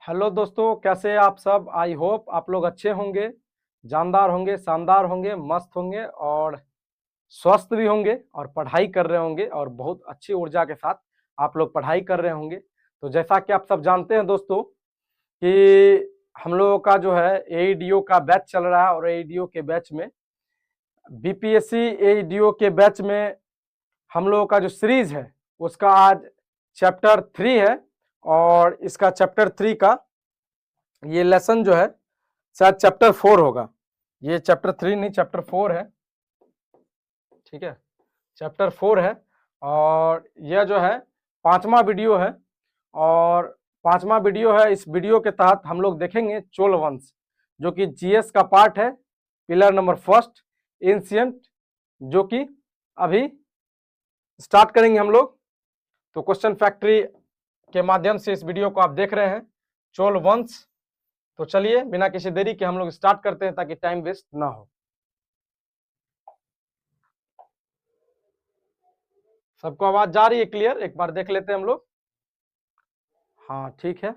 Hello दोस्तों, कैसे आप सब। आई होप आप लोग अच्छे होंगे, जानदार होंगे, शानदार होंगे, मस्त होंगे और स्वस्थ भी होंगे और पढ़ाई कर रहे होंगे और बहुत अच्छी ऊर्जा के साथ आप लोग पढ़ाई कर रहे होंगे। तो जैसा कि आप सब जानते हैं दोस्तों कि हम लोगों का जो है एईडीओ का बैच चल रहा है और एईडीओ के बैच में बीपीएससी एईडीओ के बैच में हम लोगों का जो सीरीज है उसका आज चैप्टर 3 है और इसका चैप्टर 3 का ये लेसन जो है शायद चैप्टर 4 होगा। ये चैप्टर 3 नहीं, चैप्टर 4 है। ठीक है, चैप्टर 4 है और यह जो है 5वां वीडियो है और 5वां वीडियो है। इस वीडियो के तहत हम लोग देखेंगे चोल वंश, जो कि जीएस का पार्ट है, पिलर नंबर फर्स्ट एंशिएंट, जो कि अभी स्टार्ट करेंगे हम लोग। तो क्वेश्चन फैक्ट्री के माध्यम से इस वीडियो को आप देख रहे हैं, चोल वंश। तो चलिए बिना किसी देरी के हम लोग स्टार्ट करते हैं ताकि टाइम वेस्ट ना हो। सबको आवाज जा रही है क्लियर? एक बार देख लेते हैं हम लोग। हाँ ठीक है,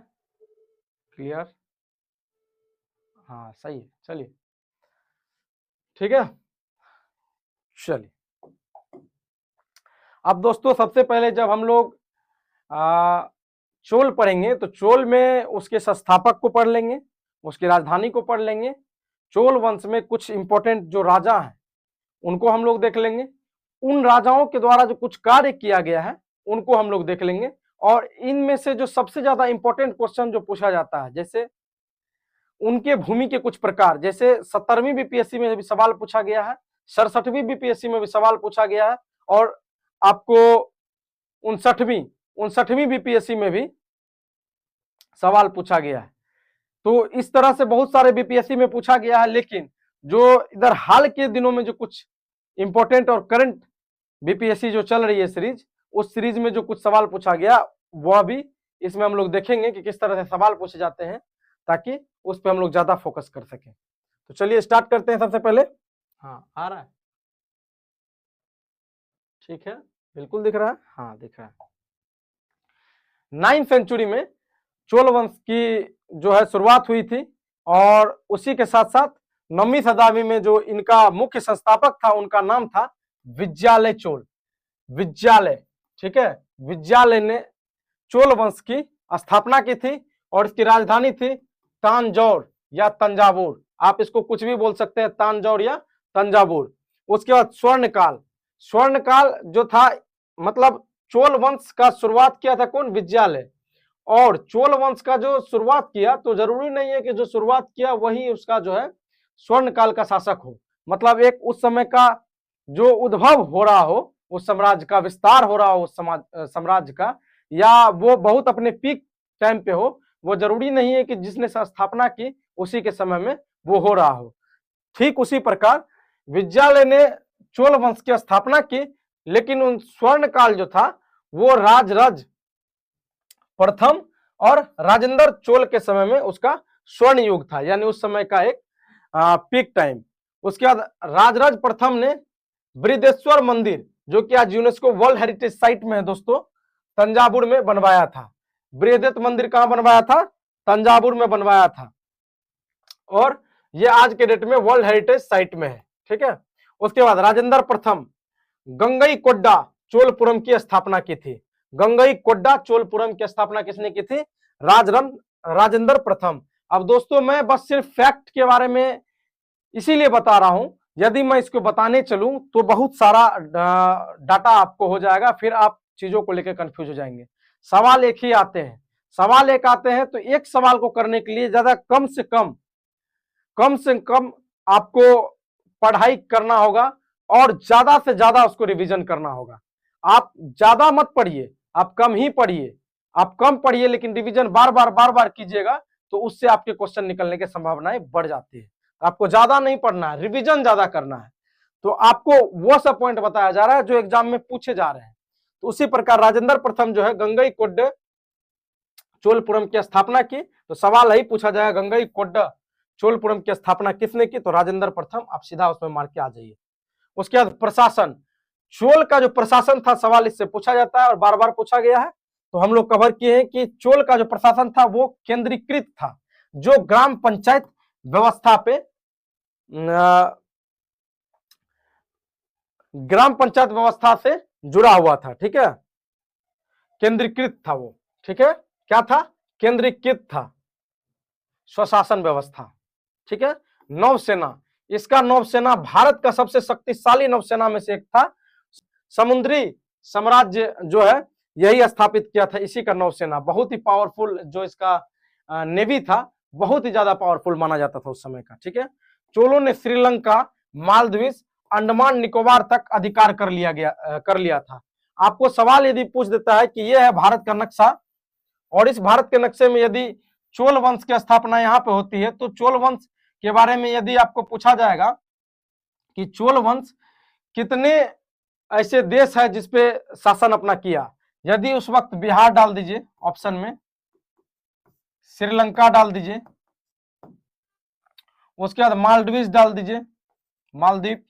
क्लियर, हाँ सही है। चलिए ठीक है, चलिए। अब दोस्तों सबसे पहले जब हम लोग चोल पढ़ेंगे तो चोल में उसके संस्थापक को पढ़ लेंगे, उसकी राजधानी को पढ़ लेंगे। चोल वंश में कुछ इंपॉर्टेंट जो राजा हैं उनको हम लोग देख लेंगे। उन राजाओं के द्वारा जो कुछ कार्य किया गया है उनको हम लोग देख लेंगे। और इनमें से जो सबसे ज्यादा इंपॉर्टेंट क्वेश्चन जो पूछा जाता है, जैसे उनके भूमि के कुछ प्रकार, जैसे 17वीं बीपीएससी में भी सवाल पूछा गया है, 67वीं बीपीएससी में भी सवाल पूछा गया है और आपको 59वीं बीपीएससी में भी सवाल पूछा गया है। तो इस तरह से बहुत सारे बीपीएससी में पूछा गया है, लेकिन जो इधर हाल के दिनों में जो कुछ इंपॉर्टेंट और करंट बीपीएससी जो चल रही है सीरीज, उस सीरीज में जो कुछ सवाल पूछा गया वह भी इसमें हम लोग देखेंगे कि किस तरह से सवाल पूछे जाते हैं, ताकि उस पर हम लोग ज्यादा फोकस कर सकें। तो चलिए स्टार्ट करते हैं सबसे पहले। हाँ आ रहा है, ठीक है, बिल्कुल दिख रहा है, हाँ दिख रहा है। 9वीं सेंचुरी में चोल वंश की जो है शुरुआत हुई थी और उसी के साथ साथ 9वीं शताब्दी में जो इनका मुख्य संस्थापक था उनका नाम था विद्यालय चोल। विद्यालय, ठीक है, विद्यालय ने चोल वंश की स्थापना की थी और इसकी राजधानी थी तांजौर या तंजावुर। आप इसको कुछ भी बोल सकते हैं, तांजौर या तंजावुर। उसके बाद स्वर्णकाल, स्वर्णकाल जो था, मतलब चोल वंश का शुरुआत किया था कौन? विद्यालय। और चोल वंश का जो शुरुआत किया, तो जरूरी नहीं है कि जो शुरुआत किया वही उसका जो है स्वर्णकाल का शासक हो। मतलब एक उस समय का जो उद्भव हो रहा हो, उस साम्राज्य का विस्तार हो रहा हो, उस साम्राज्य का, या वो बहुत अपने पीक टाइम पे हो, वो जरूरी नहीं है कि जिसने स्थापना की उसी के समय में वो हो रहा हो। ठीक उसी प्रकार विद्यालय ने चोल वंश की स्थापना की, लेकिन उन स्वर्ण काल जो था वो राजराज प्रथम और राजेंद्र चोल के समय में उसका स्वर्ण युग था, यानी उस समय का एक पीक टाइम। उसके बाद राजराज प्रथम ने बृहदेश्वर मंदिर, जो कि आज यूनेस्को वर्ल्ड हेरिटेज साइट में है दोस्तों, तंजावुर में बनवाया था। बृहदेव मंदिर कहां बनवाया था? तंजावुर में बनवाया था और ये आज के डेट में वर्ल्ड हेरिटेज साइट में है। ठीक है, उसके बाद राजेंद्र प्रथम गंगई कोड्डा चोलपुरम की स्थापना की थी। गंगई कोड्डा चोलपुरम की स्थापना किसने की थी? राजेंद्र प्रथम। अब दोस्तों मैं बस सिर्फ फैक्ट के बारे में इसीलिए बता रहा हूं, यदि मैं इसको बताने चलूं तो बहुत सारा डाटा आपको हो जाएगा, फिर आप चीजों को लेकर कंफ्यूज हो जाएंगे। सवाल एक ही आते हैं, सवाल एक आते हैं, तो एक सवाल को करने के लिए ज्यादा कम से कम आपको पढ़ाई करना होगा और ज्यादा से ज्यादा उसको रिवीजन करना होगा। आप ज्यादा मत पढ़िए, आप कम ही पढ़िए, आप कम पढ़िए लेकिन रिवीजन बार बार कीजिएगा, तो उससे आपके क्वेश्चन निकलने की संभावनाएं बढ़ जाती है। आपको ज्यादा नहीं पढ़ना है, रिवीजन ज्यादा करना है। तो आपको वो सब पॉइंट बताया जा रहा है जो एग्जाम में पूछे जा रहे हैं। तो उसी प्रकार राजेंद्र प्रथम जो है गंगई कोड्डा चोलपुरम की स्थापना की, तो सवाल यही पूछा जाएगा गंगई कोड्डा चोलपुरम की स्थापना किसने की? तो राजेंद्र प्रथम। आप सीधा उसमें मार के आ जाइए। उसके बाद प्रशासन, चोल का जो प्रशासन था, सवाल इससे पूछा जाता है और बार बार पूछा गया है। तो हम लोग कवर किए हैं कि चोल का जो प्रशासन था वो केंद्रीकृत था, जो ग्राम पंचायत व्यवस्था पे ग्राम पंचायत व्यवस्था से जुड़ा हुआ था। ठीक है, केंद्रीकृत था वो। ठीक है, क्या था? केंद्रीकृत था, स्वशासन व्यवस्था। ठीक है, नौसेना, इसका नौसेना भारत का सबसे शक्तिशाली नौसेना में से एक था। समुद्री साम्राज्य जो है यही स्थापित किया था, इसी का नौसेना। बहुत ही पावरफुल जो इसका नेवी था, बहुत ही ज्यादा पावरफुल माना जाता था उस समय का। ठीक है, चोलों ने श्रीलंका, मालदीव, अंडमान निकोबार तक अधिकार कर लिया था। आपको सवाल यदि पूछ देता है कि यह है भारत का नक्शा, और इस भारत के नक्शे में यदि चोल वंश की स्थापना यहाँ पे होती है, तो चोल वंश के बारे में यदि आपको पूछा जाएगा कि चोल वंश कितने ऐसे देश है जिसपे शासन अपना किया, यदि उस वक्त बिहार डाल दीजिए ऑप्शन में, श्रीलंका डाल दीजिए, उसके बाद मालदीव डाल दीजिए, मालदीव,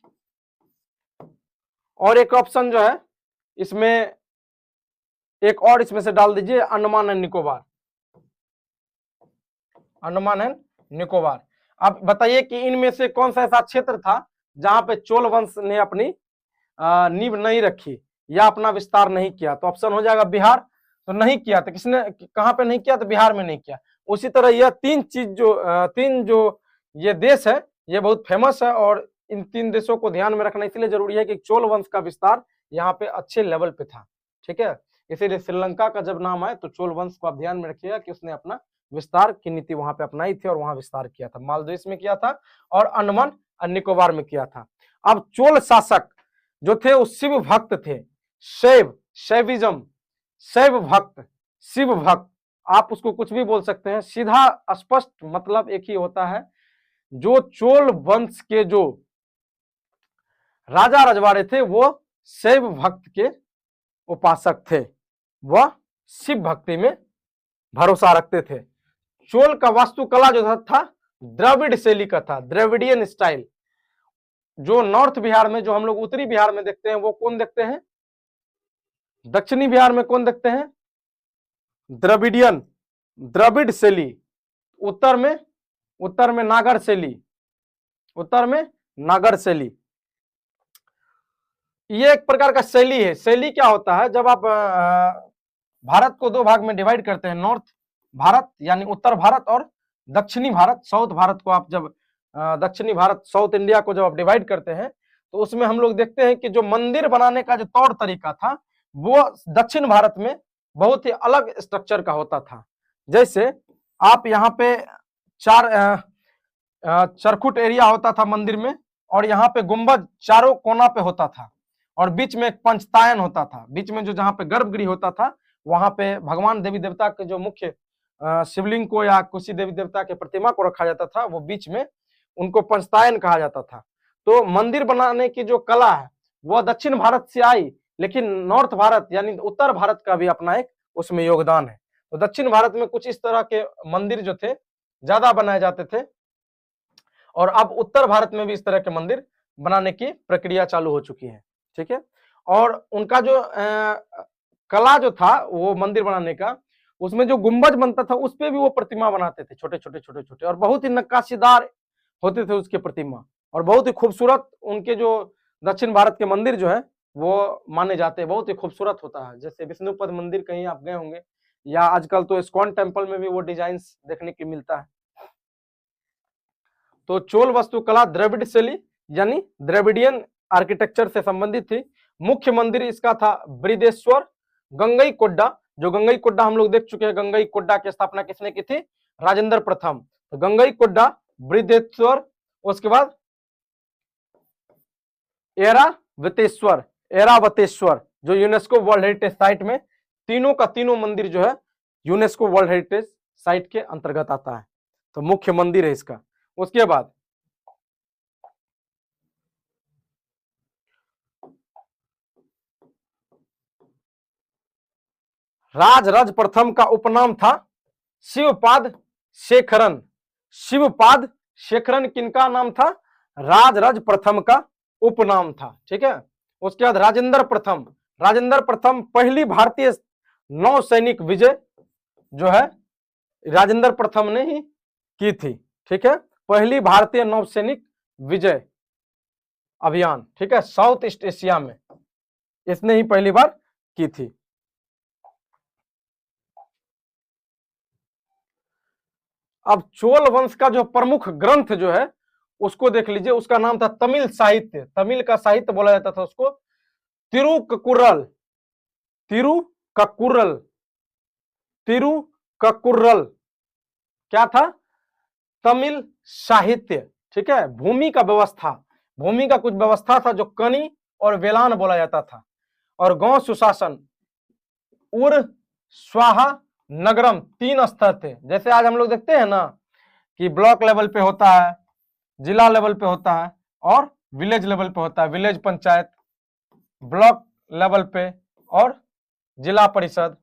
और एक ऑप्शन जो है इसमें, एक और इसमें से डाल दीजिए अंडमान एंड निकोबार, अंडमान एंड निकोबार। अब बताइए कि इनमें से कौन सा ऐसा क्षेत्र था जहां पे चोल वंश ने अपनी नींव नहीं रखी या अपना विस्तार नहीं किया? तो ऑप्शन हो जाएगा बिहार। तो नहीं किया तो किसने, कहां पे नहीं किया? तो बिहार में नहीं किया। उसी तरह यह तीन जो ये देश है ये बहुत फेमस है, और इन तीन देशों को ध्यान में रखना इसलिए जरूरी है कि चोल वंश का विस्तार यहाँ पे अच्छे लेवल पे था। ठीक है, इसीलिए श्रीलंका का जब नाम आए तो चोल वंश को आप ध्यान में रखिएगा कि उसने अपना विस्तार की नीति वहां पे अपनाई थी और वहां विस्तार किया था। मालदीव में किया था और अंडमान और निकोबार में किया था। अब चोल शासक जो थे वो शिव भक्त थे, शैविज्म, शैव भक्त, शिव भक्त, आप उसको कुछ भी बोल सकते हैं, सीधा स्पष्ट मतलब एक ही होता है। जो चोल वंश के जो राजा रजवाड़े थे वो शैव भक्त के उपासक थे, वह शिव भक्ति में भरोसा रखते थे। चोल का वास्तुकला जो था द्रविड़ शैली का था, द्रविडियन स्टाइल। जो नॉर्थ बिहार में, जो हम लोग उत्तरी बिहार में देखते हैं, वो कौन देखते हैं? दक्षिणी बिहार में कौन देखते हैं? द्रविडियन, द्रविड़ शैली। उत्तर में नागर शैली, उत्तर में नागर शैली। ये एक प्रकार का शैली है। शैली क्या होता है? जब आप भारत को दो भाग में डिवाइड करते हैं, नॉर्थ भारत यानी उत्तर भारत और दक्षिणी भारत, साउथ भारत को आप जब दक्षिणी भारत, साउथ इंडिया को जब आप डिवाइड करते हैं, तो उसमें हम लोग देखते हैं कि जो मंदिर बनाने का जो तौर तरीका था वो दक्षिण भारत में बहुत ही अलग स्ट्रक्चर का होता था। जैसे आप यहाँ पे चरखुट एरिया होता था मंदिर में, और यहाँ पे गुंबद चारों कोना पे होता था, और बीच में एक पंचतायन होता था। बीच में जो जहाँ पे गर्भगृह होता था वहां पे भगवान देवी देवता के जो मुख्य शिवलिंग को या किसी देवी देवता के प्रतिमा को रखा जाता था, वो बीच में, उनको पंचतायन कहा जाता था। तो मंदिर बनाने की जो कला है वह दक्षिण भारत से आई, लेकिन नॉर्थ भारत यानी उत्तर भारत का भी अपना एक उसमें योगदान है। तो दक्षिण भारत में कुछ इस तरह के मंदिर जो थे ज्यादा बनाए जाते थे, और अब उत्तर भारत में भी इस तरह के मंदिर बनाने की प्रक्रिया चालू हो चुकी है। ठीक है, और उनका जो कला जो था वो मंदिर बनाने का, उसमें जो गुंबज बनता था उस पे भी वो प्रतिमा बनाते थे, छोटे छोटे, और बहुत ही नक्काशीदार होते थे उसके प्रतिमा, और बहुत ही खूबसूरत उनके जो दक्षिण भारत के मंदिर जो है वो माने जाते हैं, बहुत ही खूबसूरत होता है। जैसे विष्णुपद मंदिर कहीं आप गए होंगे, या आजकल तो इस्कॉन टेम्पल में भी वो डिजाइन देखने की मिलता है। तो चोल वास्तुकला द्रविड़ शैली यानी द्रविडियन आर्किटेक्चर से संबंधित थी। मुख्य मंदिर इसका था बृहदेश्वर, गंगईकोंडा। जो गंगईकोंडा हम लोग देख चुके हैं, गंगईकोंडा की स्थापना किसने की थी? राजेंद्र प्रथम। तो गंगईकोंडा, बृहदेश्वर, उसके बाद ऐरावतेश्वर जो यूनेस्को वर्ल्ड हेरिटेज साइट में, तीनों का तीनों मंदिर जो है यूनेस्को वर्ल्ड हेरिटेज साइट के अंतर्गत आता है। तो मुख्य मंदिर है इसका। उसके बाद राजराज प्रथम का उपनाम था शिवपाद शेखरन। शिवपाद शेखरन किनका नाम था? राजराज प्रथम का उपनाम था। ठीक है, उसके बाद राजेंद्र प्रथम। राजेंद्र प्रथम पहली भारतीय नौसैनिक विजय जो है राजेंद्र प्रथम ने ही की थी। ठीक है, पहली भारतीय नौसैनिक विजय अभियान, ठीक है, साउथ ईस्ट एशिया में इसने ही पहली बार की थी। अब चोल वंश का जो प्रमुख ग्रंथ जो है उसको देख लीजिए, उसका नाम था तमिल साहित्य, तमिल का साहित्य बोला जाता था उसको तिरुक्कुरल, तिरुक्कुरल, तिरुक्कुरल क्या था? तमिल साहित्य। ठीक है, भूमि का व्यवस्था, भूमि का कुछ व्यवस्था था जो कनी और वेलान बोला जाता था, और गांव सुशासन उर स्वाहा नगरम, 3 स्तर थे। जैसे आज हम लोग देखते हैं ना कि ब्लॉक लेवल पे होता है, जिला लेवल पे होता है और विलेज लेवल पे होता है, विलेज पंचायत, ब्लॉक लेवल पे और जिला परिषद।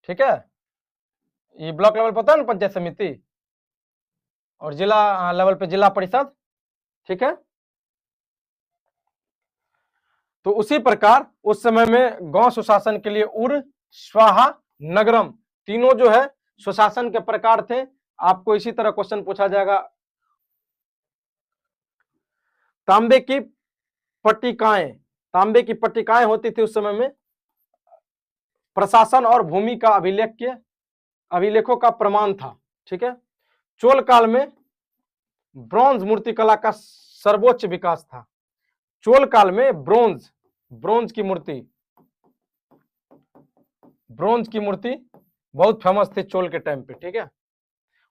ठीक है, ये ब्लॉक लेवल पे होता है ना पंचायत समिति, और जिला लेवल पे जिला परिषद। ठीक है, तो उसी प्रकार उस समय में गांव सुशासन के लिए उर स्वाहा नगरम, तीनों जो है सुशासन के प्रकार थे। आपको इसी तरह क्वेश्चन पूछा जाएगा। तांबे की पट्टिकाएं, तांबे की पट्टिकाएं होती थी उस समय में, प्रशासन और भूमि का अभिलेखों का प्रमाण था। ठीक है, चोल काल में ब्रॉन्ज मूर्तिकला का सर्वोच्च विकास था। चोल काल में ब्रोंज की मूर्ति बहुत फेमस थी चोल के टाइम पे। ठीक है,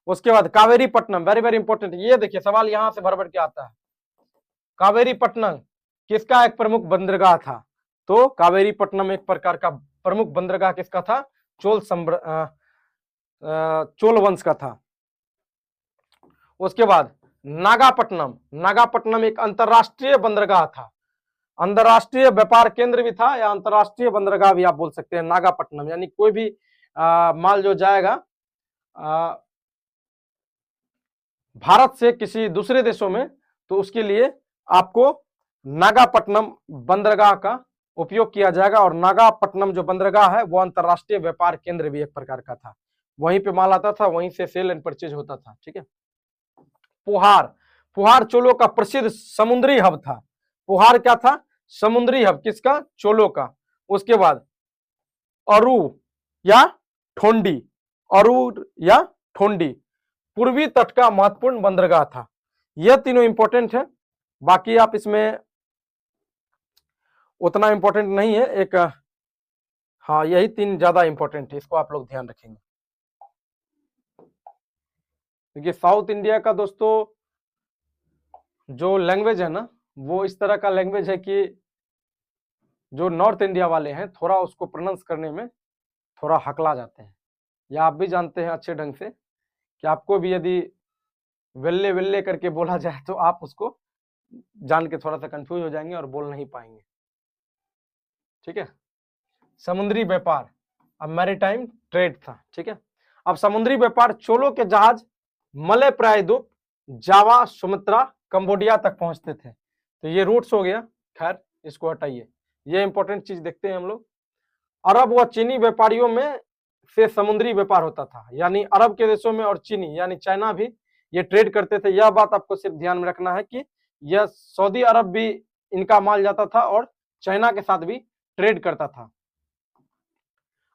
उसके बाद Kaveri Pattanam, very very important. ये देखिए सवाल यहां से भर भर के आता है। कावेरी पट्टनम किसका एक प्रमुख बंदरगाह था? तो कावेरी पट्टनम एक प्रकार का प्रमुख बंदरगाह किसका था? चोल वंश का था। उसके बाद नागापट्टनम एक अंतरराष्ट्रीय बंदरगाह था, अंतरराष्ट्रीय व्यापार केंद्र भी था, या अंतरराष्ट्रीय बंदरगाह भी आप बोल सकते हैं नागापट्टनम। यानी कोई भी माल जो जाएगा भारत से किसी दूसरे देशों में, तो उसके लिए आपको नागापट्टनम बंदरगाह का उपयोग किया जाएगा। और नागापट्टनम जो बंदरगाह है वो अंतरराष्ट्रीय व्यापार केंद्र भी एक प्रकार का था, वहीं पे माल आता था, वहीं से सेल एंड परचेज होता था। ठीक है, पुहार चोलों का प्रसिद्ध समुद्री हब था। पुहार क्या था? समुद्री हब, किसका? चोलों का। उसके बाद अरू या ठोंडी पूर्वी तट का महत्वपूर्ण बंदरगाह था। यह तीनों इंपॉर्टेंट है, बाकी आप इसमें उतना इंपॉर्टेंट नहीं है। एक हाँ, यही 3 ज्यादा इंपॉर्टेंट है, इसको आप लोग ध्यान रखेंगे। देखिए साउथ इंडिया का दोस्तों जो लैंग्वेज है ना, वो इस तरह का लैंग्वेज है कि जो नॉर्थ इंडिया वाले हैं थोड़ा उसको प्रोनाउंस करने में थोड़ा हकला जाते हैं। या आप भी जानते हैं अच्छे ढंग से कि आपको भी यदि वेल्ले वेल्ले करके बोला जाए तो आप उसको जान के थोड़ा सा कंफ्यूज हो जाएंगे और बोल नहीं पाएंगे। ठीक है, समुद्री व्यापार, अब मैरीटाइम ट्रेड था। ठीक है, अब समुद्री व्यापार, चोलों के जहाज मलय प्रायद्वीप, जावा, सुमात्रा, कंबोडिया तक पहुंचते थे। तो ये रूट्स हो गया, खैर इसको हटाइए। ये इंपॉर्टेंट चीज देखते हैं हम लोग। अरब व चीनी व्यापारियों में से समुद्री व्यापार होता था, यानी अरब के देशों में और चीनी यानी चाइना भी ये ट्रेड करते थे। यह बात आपको सिर्फ ध्यान में रखना है कि यह सऊदी अरब भी इनका माल जाता था और चाइना के साथ भी ट्रेड करता था।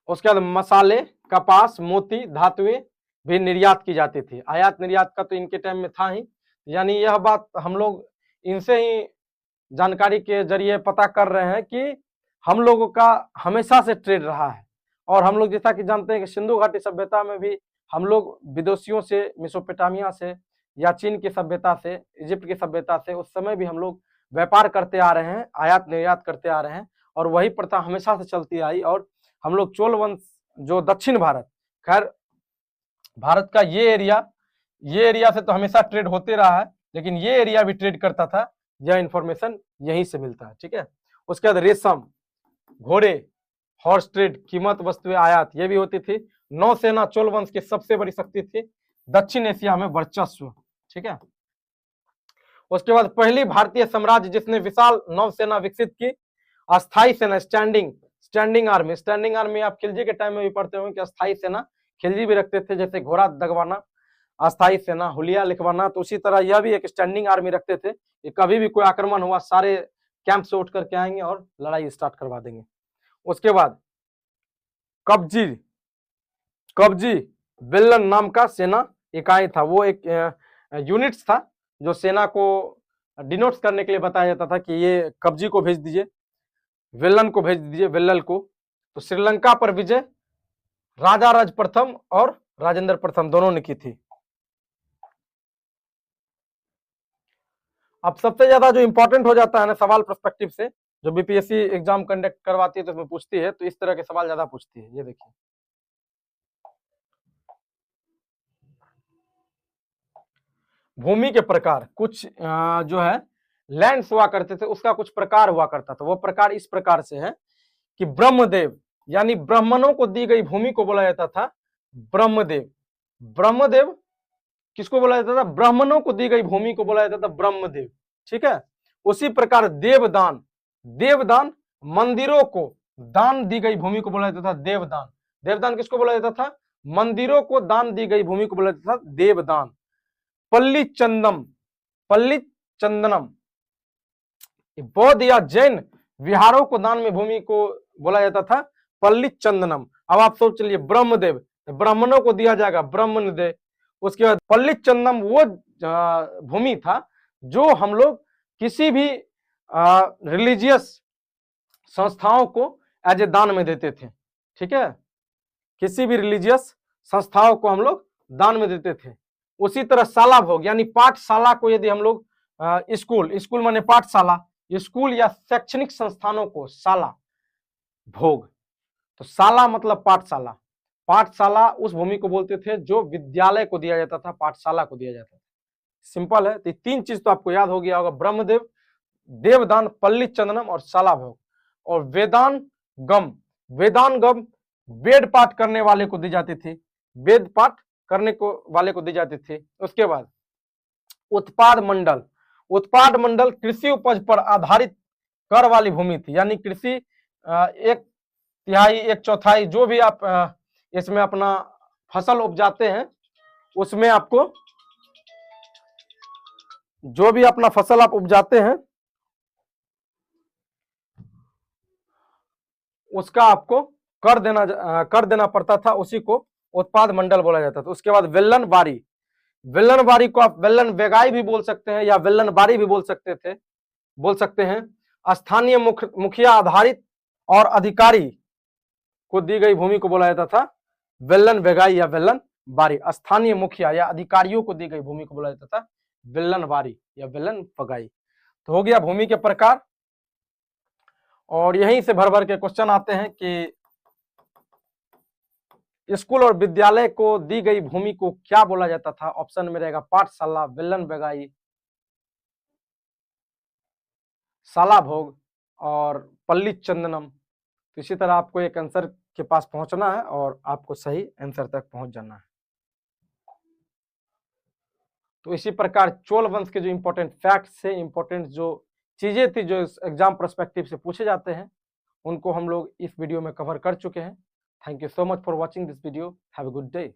उसके बाद मसाले, कपास, मोती, धातुएं भी निर्यात की जाती थी। आयात निर्यात का तो इनके टाइम में था ही, यानी यह बात हम लोग इनसे ही जानकारी के जरिए पता कर रहे हैं कि हम लोगों का हमेशा से ट्रेड रहा है। और हम लोग जैसा कि जानते हैं कि सिंधु घाटी सभ्यता में भी हम लोग विदेशियों से, मेसोपोटामिया से या चीन की सभ्यता से, इजिप्ट की सभ्यता से, उस समय भी हम लोग व्यापार करते आ रहे हैं, आयात निर्यात करते आ रहे हैं, और वही प्रथा हमेशा से चलती आई। और हम लोग चोल वंश जो दक्षिण भारत, खैर भारत का ये एरिया से तो हमेशा ट्रेड होते रहा है, लेकिन ये एरिया भी ट्रेड करता था। यह इंफॉर्मेशन यहीं से मिलता है। ठीक है, उसके बाद रेशम, घोड़े, हॉर्स ट्रेड, कीमत वस्तुएं आयात, ये भी होती थी। नौसेना चोल वंश की सबसे बड़ी शक्ति थी, दक्षिण एशिया में वर्चस्व। ठीक है, उसके बाद पहली भारतीय साम्राज्य जिसने विशाल नौसेना विकसित की, अस्थायी सेना, स्टैंडिंग स्टैंडिंग आर्मी आप खिलजी के टाइम में भी पढ़ते होंगे कि अस्थायी सेना, खिलजी भी रखते थे, जैसे घोड़ा दगवाना, अस्थायी सेना, हुलिया लिखवाना, तो उसी तरह यह भी एक स्टैंडिंग आर्मी रखते थे कि कभी भी कोई आक्रमण हुआ सारे कैंप से उठ करके आएंगे और लड़ाई स्टार्ट करवा देंगे। उसके बाद कब्जी विल्लन नाम का सेना इकाई था, वो एक यूनिट्स था जो सेना को डिनोट्स करने के लिए बताया जाता था कि ये कब्जी को भेज दीजिए, विल्लन को भेज दीजिए, विल्लन को। तो श्रीलंका पर विजय राजा राज प्रथम और राजेंद्र प्रथम दोनों ने की थी। अब सबसे ज्यादा जो इंपॉर्टेंट हो जाता है ना सवाल पर्सपेक्टिव से, जो बीपीएससी एग्जाम कंडक्ट करवाती है तो उसमें पूछती है, तो इस तरह के सवाल ज्यादा पूछती है। ये देखिए, भूमि के प्रकार, कुछ जो है लैंड्स हुआ करते थे, उसका कुछ प्रकार हुआ करता था। वो प्रकार इस प्रकार से है कि ब्रह्मदेव यानी ब्राह्मणों को दी गई भूमि को बोला जाता था ब्रह्मदेव। ब्रह्मदेव किसको बोला जाता था? ब्राह्मणों को दी गई भूमि को बोला जाता था ब्रह्मदेव, ठीक है। उसी प्रकार देवदान, देवदान मंदिरों को दान दी गई भूमि को बोला जाता था देवदान। देवदान किसको बोला जाता था? मंदिरों को दान दी गई भूमि को बोला जाता था देवदान। पल्ली चंदनम बौद्ध या जैन विहारों को दान में भूमि को बोला जाता था पल्ली चंदनम। अब आप सोच चलिए, ब्रह्मदेव ब्राह्मणों को दिया जाएगा ब्रह्मदेव, उसके बाद पल्ली चंदनम वो भूमि था जो हम लोग किसी भी रिलीजियस संस्थाओं को एज ए दान में देते थे, ठीक है। किसी भी रिलीजियस संस्थाओं को हम लोग दान में देते थे। उसी तरह शाला भोग यानी पाठशाला को यदि हम लोग स्कूल माने पाठशाला, स्कूल या शैक्षणिक संस्थानों को शाला भोग, तो शाला मतलब पाठशाला, पाठशाला उस भूमि को बोलते थे जो विद्यालय को दिया जाता था, पाठशाला को दिया जाता था। सिंपल है। तो तीन चीज तो आपको याद हो गया होगा, ब्रह्मदेव, देवदान, पल्ली चंदनम और शाला भोग। और वेदान गम वेद पाठ करने वाले को दी जाती थी, वेद पाठ करने को वाले को दी जाती थी। उसके बाद उत्पाद मंडल कृषि उपज पर आधारित कर वाली भूमि थी, यानी कृषि एक तिहाई एक चौथाई जो भी आप इसमें अपना फसल उपजाते हैं, उसमें आपको जो भी अपना फसल आप उपजाते हैं उसका आपको कर देना पड़ता था, उसी को उत्पाद मंडल बोला जाता था। उसके बाद वेल्लन बारी को आप वेल्लन वेगाई भी बोल सकते हैं या वेल्लन बारी भी बोल सकते हैं। स्थानीय मुखिया आधारित और अधिकारी को दी गई भूमि को बोला जाता था वेल्लन वेगाई या वेल्लन बारी। स्थानीय मुखिया या अधिकारियों को दी गई भूमि को बोला जाता था वेल्लन बारी या वेल्लन वेगाई। तो हो गया भूमि के प्रकार। और यहीं से भर भर के क्वेश्चन आते हैं कि स्कूल और विद्यालय को दी गई भूमि को क्या बोला जाता था? ऑप्शन में रहेगा पाठशाला, वेल्लन वेगाई, शाला भोग और पल्ली चंदनम। तो इसी तरह आपको एक आंसर के पास पहुंचना है और आपको सही आंसर तक पहुंच जाना है। तो इसी प्रकार चोल वंश के जो इंपॉर्टेंट फैक्ट्स है, इंपॉर्टेंट जो चीजें थी जो एग्जाम पर्सपेक्टिव से पूछे जाते हैं, उनको हम लोग इस वीडियो में कवर कर चुके हैं। Thank you so much for watching this video. Have a good day.